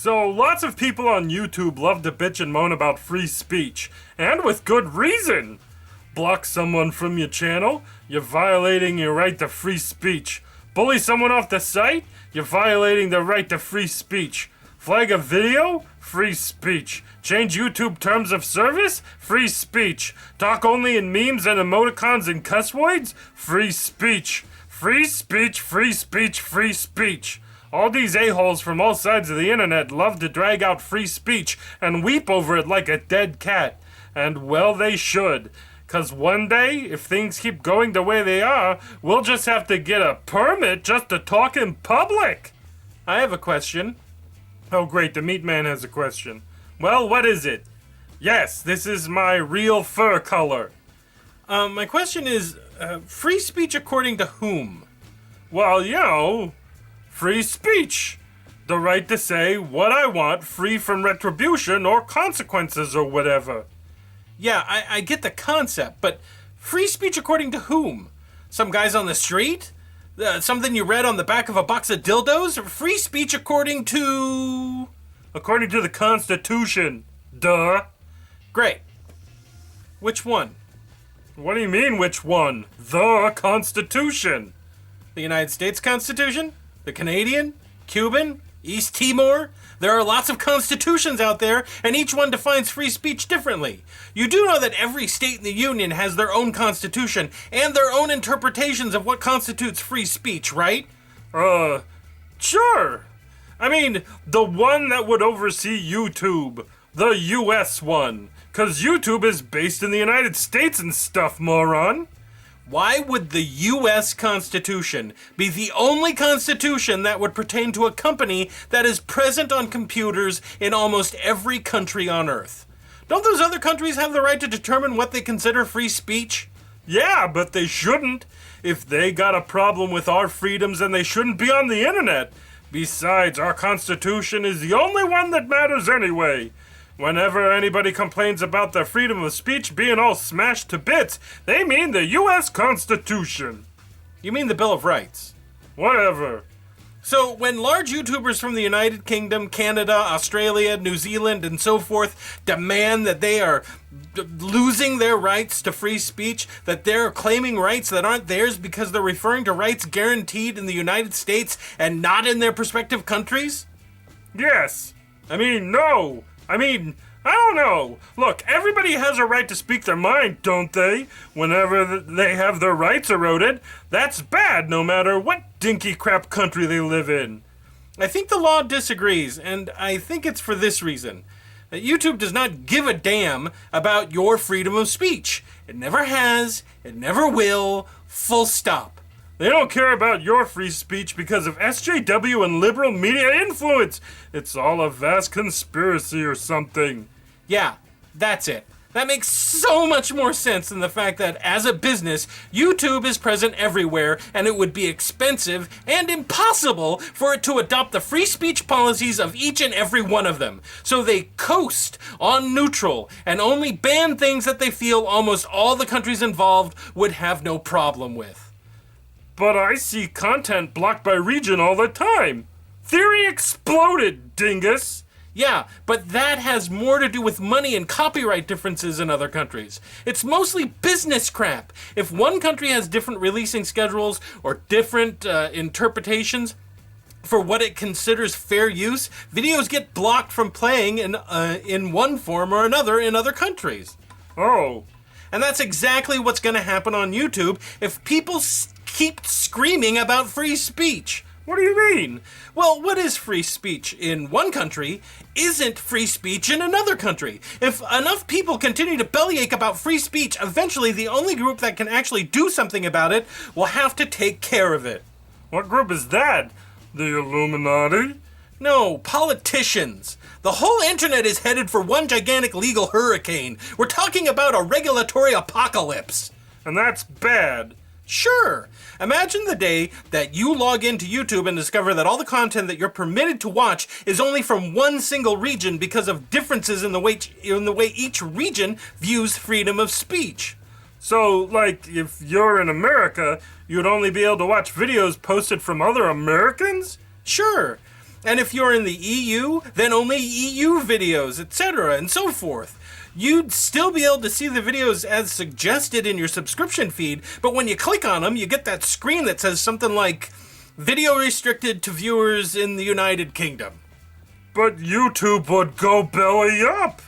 So, lots of people on YouTube love to bitch and moan about free speech, and with good reason. Block someone from your channel, you're violating your right to free speech. Bully someone off the site, you're violating the right to free speech. Flag a video, free speech. Change YouTube terms of service, free speech. Talk only in memes and emoticons and cuss words, free speech. Free speech, free speech, free speech. All these a-holes from all sides of the internet love to drag out free speech and weep over it like a dead cat. And well, they should. 'Cause one day, if things keep going the way they are, we'll just have to get a permit just to talk in public. I have a question. Oh great, the meat man has a question. Well, what is it? Yes, this is my real fur color. My question is, free speech according to whom? Well, you know, free speech. The right to say what I want, free from retribution or consequences or whatever. Yeah, I get the concept, but free speech according to whom? Some guys on the street? Something you read on the back of a box of dildos? Free speech according to... According to the Constitution. Duh. Great. Which one? What do you mean, which one? The Constitution. The United States Constitution? The Canadian? Cuban? East Timor? There are lots of constitutions out there, and each one defines free speech differently. You do know that every state in the Union has their own constitution and their own interpretations of what constitutes free speech, right? Sure. I mean, the one that would oversee YouTube. The US one. 'Cause YouTube is based in the United States and stuff, moron. Why would the U.S. Constitution be the only constitution that would pertain to a company that is present on computers in almost every country on Earth? Don't those other countries have the right to determine what they consider free speech? Yeah, but they shouldn't. If they got a problem with our freedoms, then they shouldn't be on the internet. Besides, our Constitution is the only one that matters anyway. Whenever anybody complains about their freedom of speech being all smashed to bits, they mean the U.S. Constitution. You mean the Bill of Rights? Whatever. So, when large YouTubers from the United Kingdom, Canada, Australia, New Zealand, and so forth demand that they are losing their rights to free speech, that they're claiming rights that aren't theirs because they're referring to rights guaranteed in the United States and not in their respective countries? Yes. No. I don't know. Look, everybody has a right to speak their mind, don't they? Whenever they have their rights eroded, that's bad no matter what dinky crap country they live in. I think the law disagrees, and I think it's for this reason. That YouTube does not give a damn about your freedom of speech. It never has, it never will, full stop. They don't care about your free speech because of SJW and liberal media influence. It's all a vast conspiracy or something. Yeah, that's it. That makes so much more sense than the fact that, as a business, YouTube is present everywhere, and it would be expensive and impossible for it to adopt the free speech policies of each and every one of them. So they coast on neutral and only ban things that they feel almost all the countries involved would have no problem with. But I see content blocked by region all the time. Theory exploded, dingus. Yeah, but that has more to do with money and copyright differences in other countries. It's mostly business crap. If one country has different releasing schedules or different interpretations for what it considers fair use, videos get blocked from playing in one form or another in other countries. Oh. And that's exactly what's going to happen on YouTube if people keep screaming about free speech. What do you mean? Well, what is free speech in one country isn't free speech in another country. If enough people continue to bellyache about free speech, eventually the only group that can actually do something about it will have to take care of it. What group is that? The Illuminati? No, politicians. The whole internet is headed for one gigantic legal hurricane. We're talking about a regulatory apocalypse. And that's bad. Sure. Imagine the day that you log into YouTube and discover that all the content that you're permitted to watch is only from one single region because of differences in the way each region views freedom of speech. So, like, if you're in America, you'd only be able to watch videos posted from other Americans? Sure. And if you're in the EU, then only EU videos, etc., and so forth. You'd still be able to see the videos as suggested in your subscription feed, but when you click on them, you get that screen that says something like, video restricted to viewers in the United Kingdom. But YouTube would go belly up.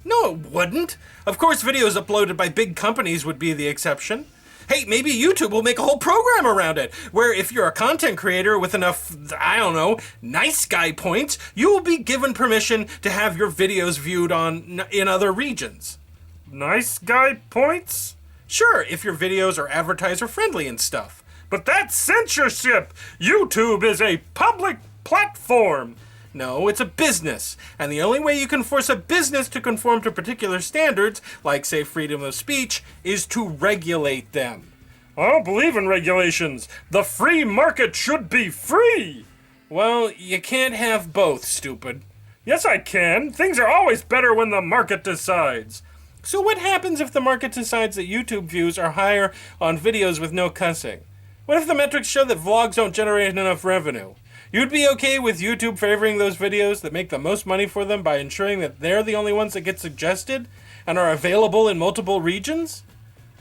No, it wouldn't. Of course, videos uploaded by big companies would be the exception. Hey, maybe YouTube will make a whole program around it, where if you're a content creator with enough, nice guy points, you will be given permission to have your videos viewed in other regions. Nice guy points? Sure, if your videos are advertiser friendly and stuff. But that's censorship! YouTube is a public platform! No, it's a business, and the only way you can force a business to conform to particular standards, like, say, freedom of speech, is to regulate them. I don't believe in regulations. The free market should be free! Well, you can't have both, stupid. Yes, I can. Things are always better when the market decides. So what happens if the market decides that YouTube views are higher on videos with no cussing? What if the metrics show that vlogs don't generate enough revenue? You'd be okay with YouTube favoring those videos that make the most money for them by ensuring that they're the only ones that get suggested and are available in multiple regions?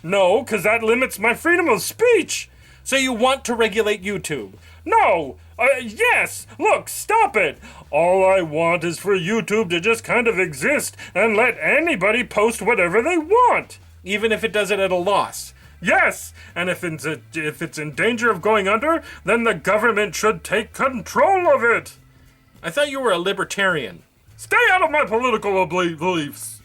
No, because that limits my freedom of speech. So you want to regulate YouTube? No! Yes! Look, stop it! All I want is for YouTube to just kind of exist and let anybody post whatever they want. Even if it does it at a loss? Yes! And if it's in danger of going under, then the government should take control of it! I thought you were a libertarian. Stay out of my political beliefs!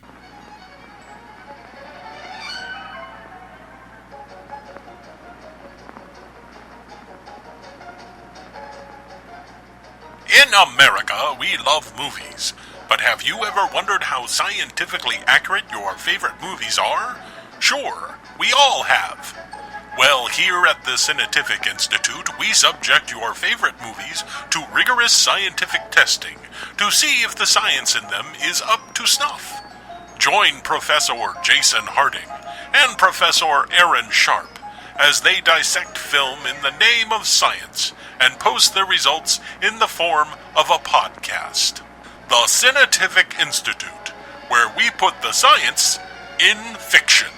In America, we love movies. But have you ever wondered how scientifically accurate your favorite movies are? Sure, we all have. Well, here at the Cine-tific Institute, we subject your favorite movies to rigorous scientific testing to see if the science in them is up to snuff. Join Professor Jason Harding and Professor Aaron Sharp as they dissect film in the name of science and post their results in the form of a podcast. The Cine-tific Institute, where we put the science in fiction.